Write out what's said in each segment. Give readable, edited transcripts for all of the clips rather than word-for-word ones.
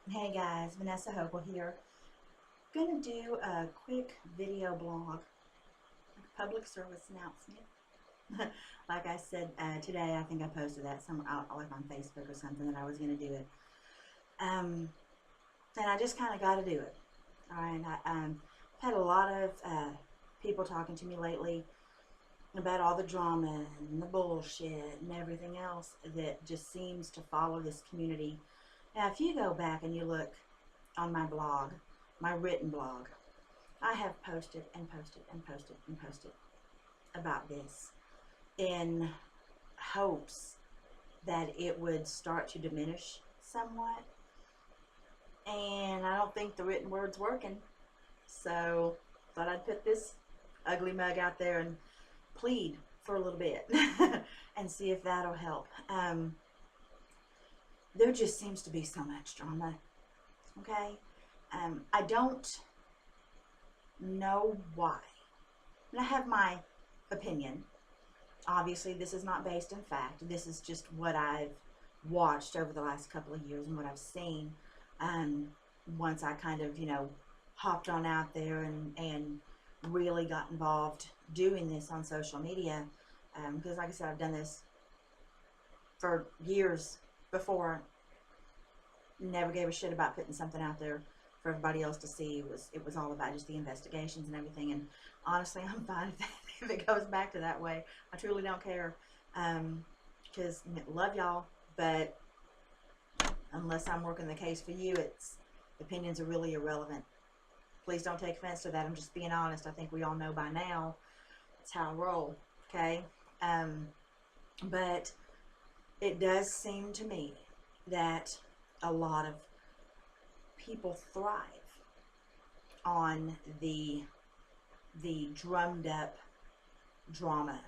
Hey guys, Vanessa Hopel here. Gonna do a quick video blog, public service announcement. Like I said today, I think I posted that somewhere out like on Facebook or something that I was gonna do it. And I just kind of got to do it. All right, I had a lot of people talking to me lately about all the drama and the bullshit and everything else that just seems to follow this community. Now, if you go back and you look on my blog, my written blog, I have posted and posted and posted and posted about this in hopes that it would start to diminish somewhat. And I don't think the written word's working. So thought I'd put this ugly mug out there and plead for a little bit and see if that'll help. There just seems to be so much drama. Okay? I don't know why. And I have my opinion. Obviously, this is not based in fact. This is just what I've watched over the last couple of years and what I've seen. Once I kind of, hopped on out there and really got involved doing this on social media. Because like I said, I've done this for years before. Never gave a shit about putting something out there for everybody else to see. It was all about just the investigations and everything. And honestly, I'm fine if it goes back to that way. I truly don't care. Because love y'all, but unless I'm working the case for you, opinions are really irrelevant. Please don't take offense to that. I'm just being honest. I think we all know by now that's how I roll. Okay, but it does seem to me that a lot of people thrive on the drummed up drama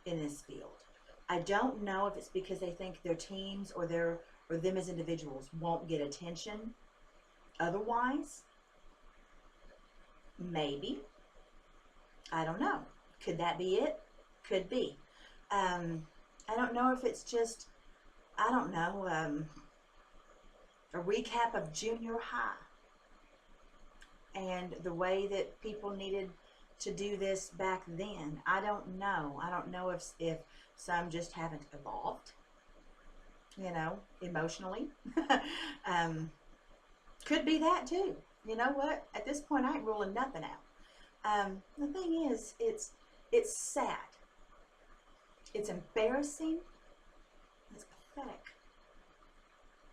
in this field. I don't know if it's because they think their teams or them as individuals won't get attention otherwise. Maybe. I don't know. Could that be it? Could be. I don't know if it's just, I don't know, a recap of junior high and the way that people needed to do this back then. I don't know. I don't know if some just haven't evolved, emotionally. Could be that too. You know what? At this point, I ain't ruling nothing out. The thing is, it's sad. It's embarrassing. It's pathetic.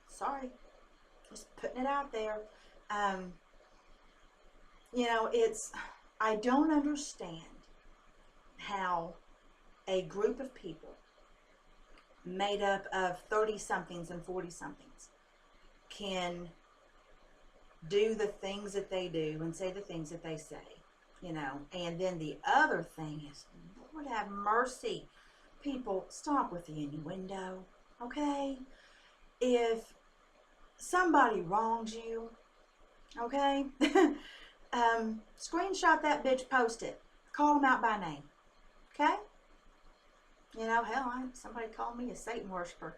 Sorry. Just putting it out there. I don't understand how a group of people made up of 30-somethings and 40-somethings can do the things that they do and say the things that they say, and then the other thing is, Lord have mercy, people, stop with the innuendo, okay? If somebody wrongs you, okay, screenshot that bitch, post it, call them out by name, okay? Hell, somebody called me a Satan worshiper.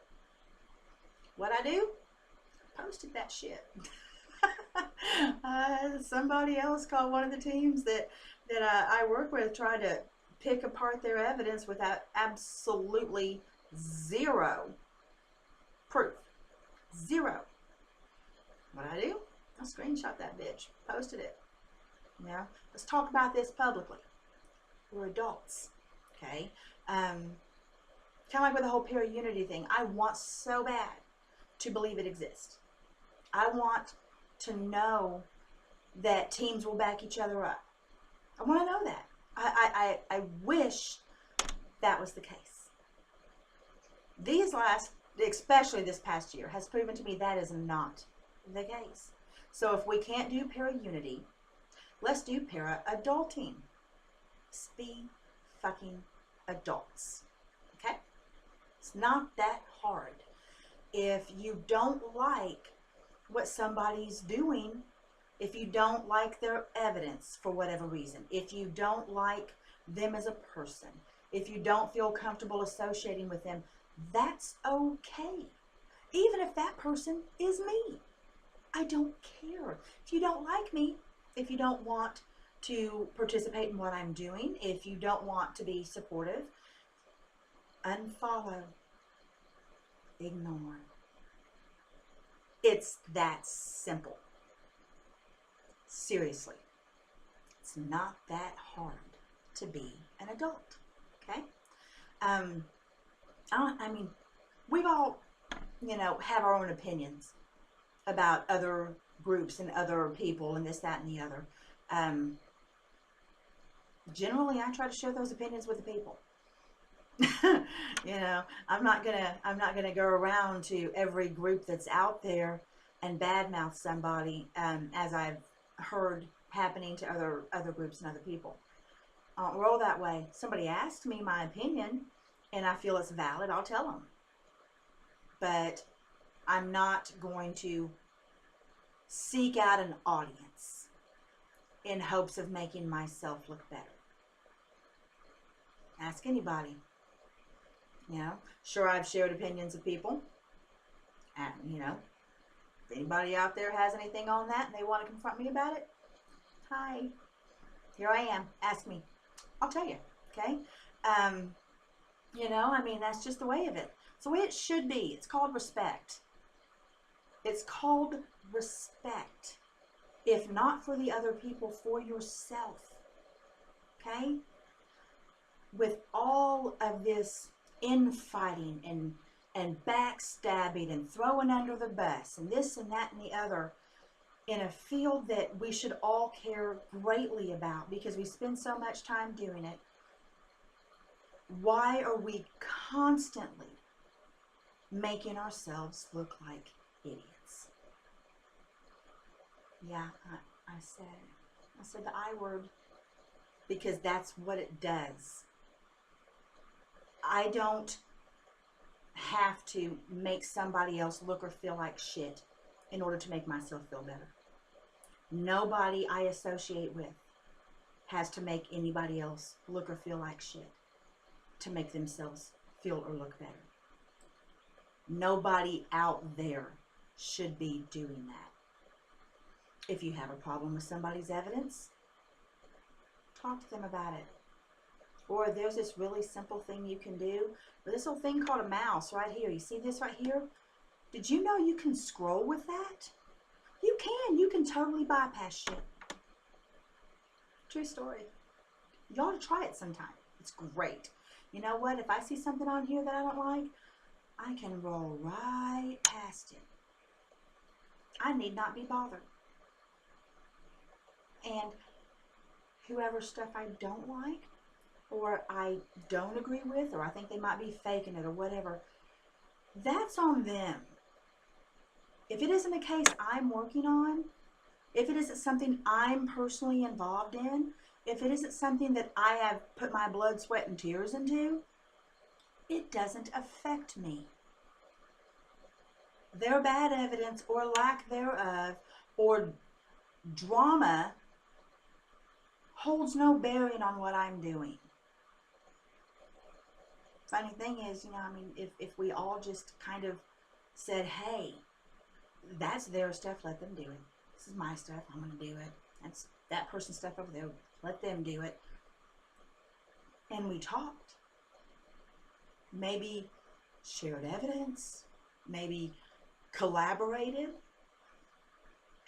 What I do? Posted that shit. Somebody else called one of the teams that I work with, tried to pick apart their evidence without absolutely zero proof. Zero. What I do? I screenshot that bitch, posted it. Let's talk about this publicly. We're adults, okay? Kind of like with the whole peer unity thing. I want so bad to believe it exists. I want to know that teams will back each other up. I want to know that. I wish that was the case. Especially this past year, has proven to me that is not the case. So if we can't do para-unity, let's do para-adulting. Let's be fucking adults. Okay? It's not that hard. If you don't like what somebody's doing, if you don't like their evidence for whatever reason, if you don't like them as a person, if you don't feel comfortable associating with them, that's okay. Even if that person is me. I don't care. If you don't like me, if you don't want to participate in what I'm doing, if you don't want to be supportive, unfollow, ignore. It's that simple. Seriously, it's not that hard to be an adult, okay? I mean, we all, have our own opinions about other groups and other people and this, that, and the other. Generally, I try to share those opinions with the people. I'm not gonna go around to every group that's out there and badmouth somebody, as I've heard happening to other groups and other people. We're all that way. Somebody asked me my opinion, and I feel it's valid. I'll tell them, but I'm not going to seek out an audience in hopes of making myself look better. Ask anybody. Sure, I've shared opinions of people. And, if anybody out there has anything on that and they want to confront me about it, hi, here I am. Ask me. I'll tell you. Okay? That's just the way of it. It's the way it should be. It's called respect. It's called respect. If not for the other people, for yourself. Okay? With all of this infighting and backstabbing and throwing under the bus and this and that and the other in a field that we should all care greatly about because we spend so much time doing it, why are we constantly making ourselves look like idiots? Yeah, I said the I word because that's what it does. I don't have to make somebody else look or feel like shit in order to make myself feel better. Nobody I associate with has to make anybody else look or feel like shit to make themselves feel or look better. Nobody out there should be doing that. If you have a problem with somebody's evidence, talk to them about it. Or there's this really simple thing you can do. This little thing called a mouse right here. You see this right here? Did you know you can scroll with that? You can. You can totally bypass shit. True story. You ought to try it sometime. It's great. You know what? If I see something on here that I don't like, I can roll right past it. I need not be bothered. And whoever stuff I don't like, or I don't agree with, or I think they might be faking it or whatever, that's on them. If it isn't a case I'm working on, if it isn't something I'm personally involved in, if it isn't something that I have put my blood, sweat, and tears into, it doesn't affect me. Their bad evidence or lack thereof or drama holds no bearing on what I'm doing. Funny thing is, if we all just kind of said, hey, that's their stuff, let them do it. This is my stuff, I'm going to do it. That's that person's stuff over there, let them do it. And we talked. Maybe shared evidence, maybe collaborated,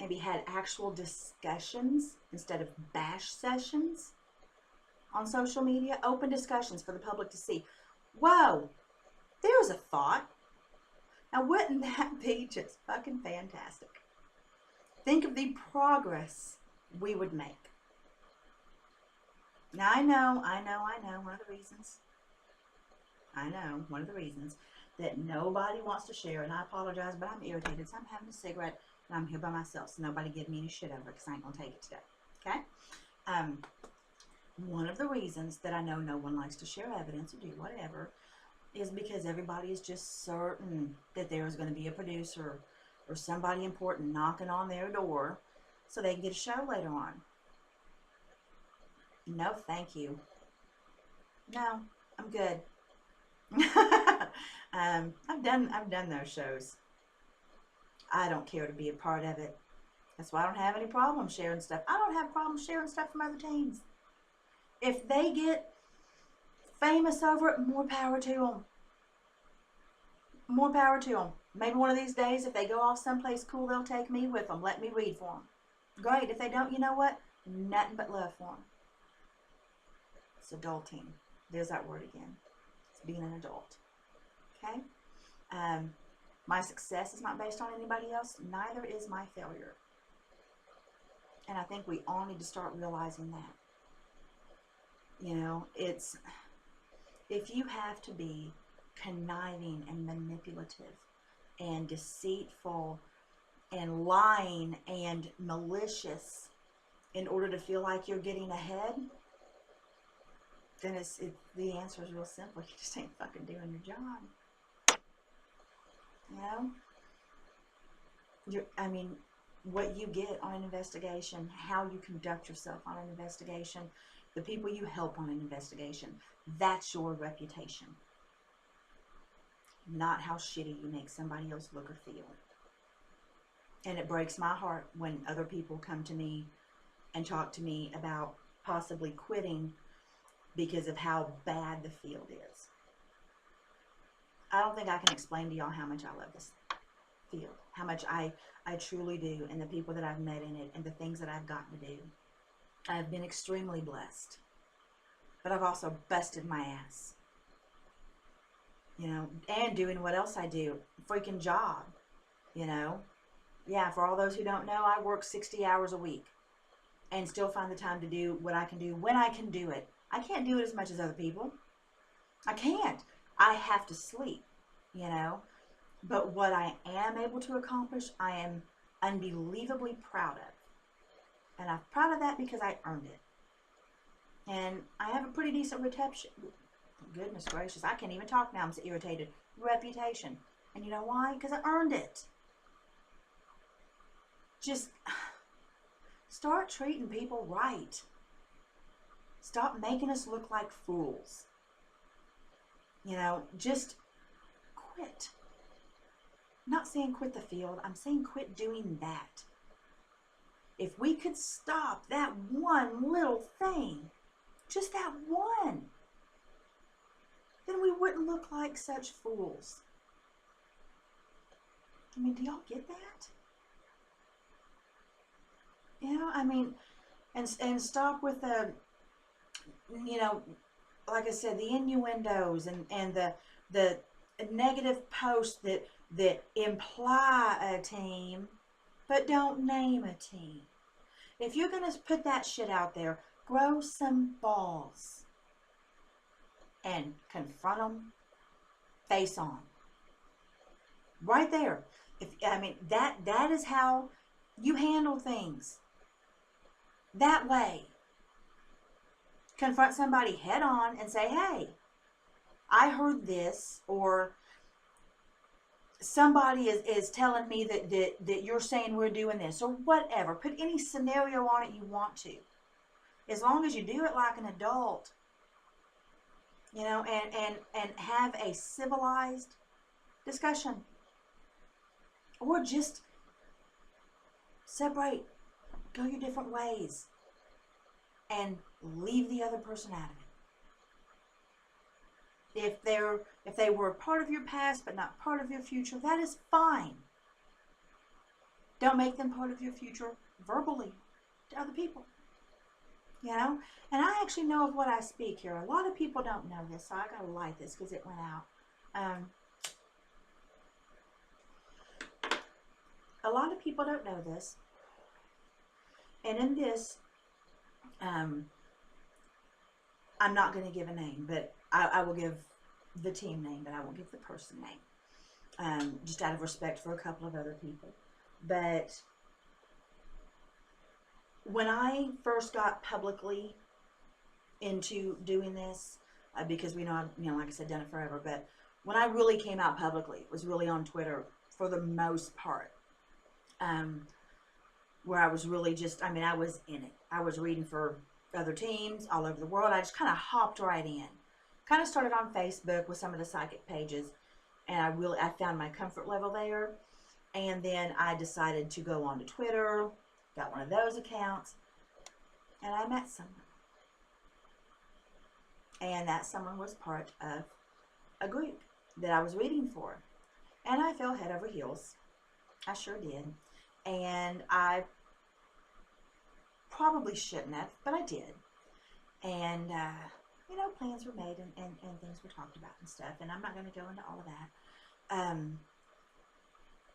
maybe had actual discussions instead of bash sessions on social media, open discussions for the public to see. Whoa, there's a thought. Now, wouldn't that be just fucking fantastic? Think of the progress we would make. Now, I know, one of the reasons that nobody wants to share, and I apologize, but I'm irritated, so I'm having a cigarette, and I'm here by myself, so nobody give me any shit over it, because I ain't going to take it today, okay? One of the reasons that I know no one likes to share evidence or do whatever is because everybody is just certain that there is going to be a producer or somebody important knocking on their door so they can get a show later on. No, thank you. No, I'm good. I've done those shows. I don't care to be a part of it. That's why I don't have any problem sharing stuff. I don't have problems sharing stuff from other teams. If they get famous over it, more power to them. More power to them. Maybe one of these days, if they go off someplace cool, they'll take me with them. Let me read for them. Great. If they don't, you know what? Nothing but love for them. It's adulting. There's that word again. It's being an adult. Okay? My success is not based on anybody else. Neither is my failure. And I think we all need to start realizing that. You know, it's, if you have to be conniving and manipulative and deceitful and lying and malicious in order to feel like you're getting ahead, then the answer is real simple. You just ain't fucking doing your job. You know? What you get on an investigation, how you conduct yourself on an investigation, the people you help on an investigation, that's your reputation. Not how shitty you make somebody else look or feel. And it breaks my heart when other people come to me and talk to me about possibly quitting because of how bad the field is. I don't think I can explain to y'all how much I love this field, how much I truly do, and the people that I've met in it, and the things that I've gotten to do. I've been extremely blessed, but I've also busted my ass, you know, and doing what else I do, freaking job, you know. Yeah, for all those who don't know, I work 60 hours a week and still find the time to do what I can do when I can do it. I can't do it as much as other people. I can't. I have to sleep, you know. But what I am able to accomplish, I am unbelievably proud of. And I'm proud of that because I earned it. And I have a pretty decent reputation. Goodness gracious, I can't even talk now. I'm so irritated. Reputation. And you know why? Because I earned it. Just start treating people right. Stop making us look like fools. You know, just quit. I'm not saying quit the field. I'm saying quit doing that. If we could stop that one little thing, just that one, then we wouldn't look like such fools. I mean, do y'all get that? You know, I mean, and stop with the, you know, like I said, the innuendos and the negative posts that imply a team, but don't name a team. If you're going to put that shit out there, grow some balls and confront them face on. Right there. That is how you handle things. That way. Confront somebody head on and say, hey, I heard this, or somebody is telling me that you're saying we're doing this, or whatever. Put any scenario on it you want to. As long as you do it like an adult, you know, and have a civilized discussion. Or just separate, go your different ways, and leave the other person out of it. If they were a part of your past but not part of your future, that is fine. Don't make them part of your future verbally to other people. You know? And I actually know of what I speak here. A lot of people don't know this, so I gotta light this because it went out. A lot of people don't know this. And in this, I'm not going to give a name, but I will give the team name, but I won't give the person name. Just out of respect for a couple of other people. But when I first got publicly into doing this, because we know I've, like I said, done it forever, but when I really came out publicly, it was really on Twitter for the most part. Where I was really just, I was in it. I was reading for other teams all over the world. I just kind of hopped right in. Kind of started on Facebook with some of the psychic pages, and I found my comfort level there. And then I decided to go on to Twitter, got one of those accounts, and I met someone. And that someone was part of a group that I was reading for. And I fell head over heels. I sure did. And I probably shouldn't have, but I did. And, plans were made and things were talked about and stuff. And I'm not going to go into all of that.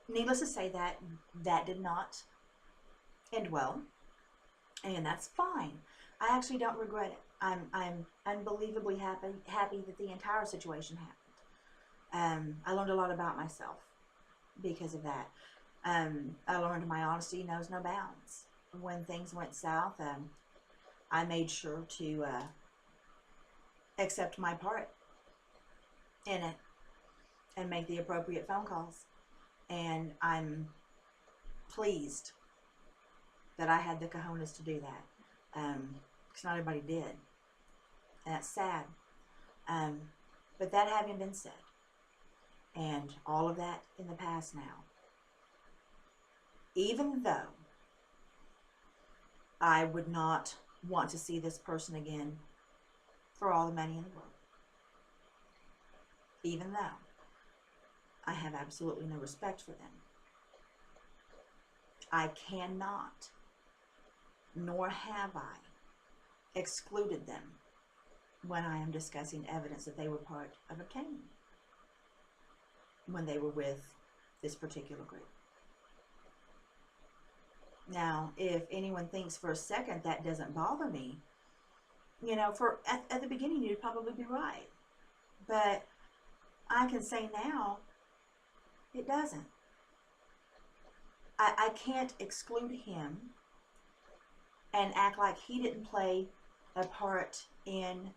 Needless to say, that did not end well. And that's fine. I actually don't regret it. I'm unbelievably happy that the entire situation happened. I learned a lot about myself because of that. I learned my honesty knows no bounds. When things went south, I made sure to accept my part in it and make the appropriate phone calls. And I'm pleased that I had the cojones to do that, because not everybody did, and that's sad. But that having been said, and all of that in the past now, even though I would not want to see this person again for all the money in the world, even though I have absolutely no respect for them, I cannot, nor have I, excluded them when I am discussing evidence that they were part of obtaining when they were with this particular group. Now, if anyone thinks for a second that doesn't bother me, at the beginning you'd probably be right. But I can say now, it doesn't. I can't exclude him and act like he didn't play a part in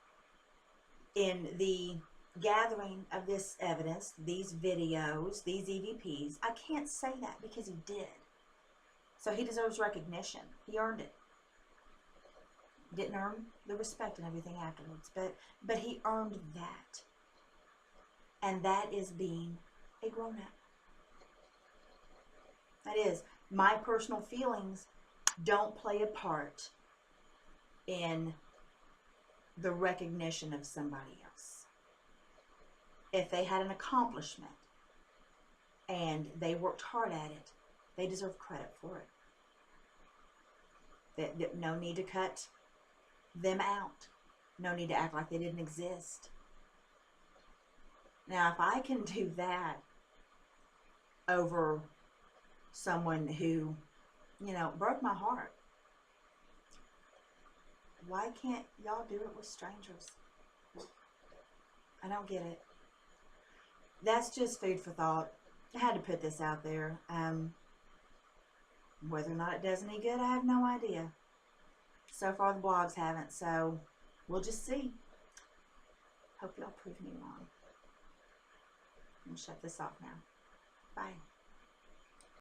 the gathering of this evidence, these videos, these EVPs. I can't say that because he did. So he deserves recognition. He earned it. Didn't earn the respect and everything afterwards, but he earned that. And that is being a grown-up. That is, my personal feelings don't play a part in the recognition of somebody else. If they had an accomplishment and they worked hard at it, they deserve credit for it. No need to cut them out. No need to act like they didn't exist. Now, if I can do that over someone who, broke my heart, why can't y'all do it with strangers? I don't get it. That's just food for thought. I had to put this out there. Whether or not it does any good, I have no idea. So far, the blogs haven't, so we'll just see. Hope y'all prove me wrong. I'm going to shut this off now. Bye.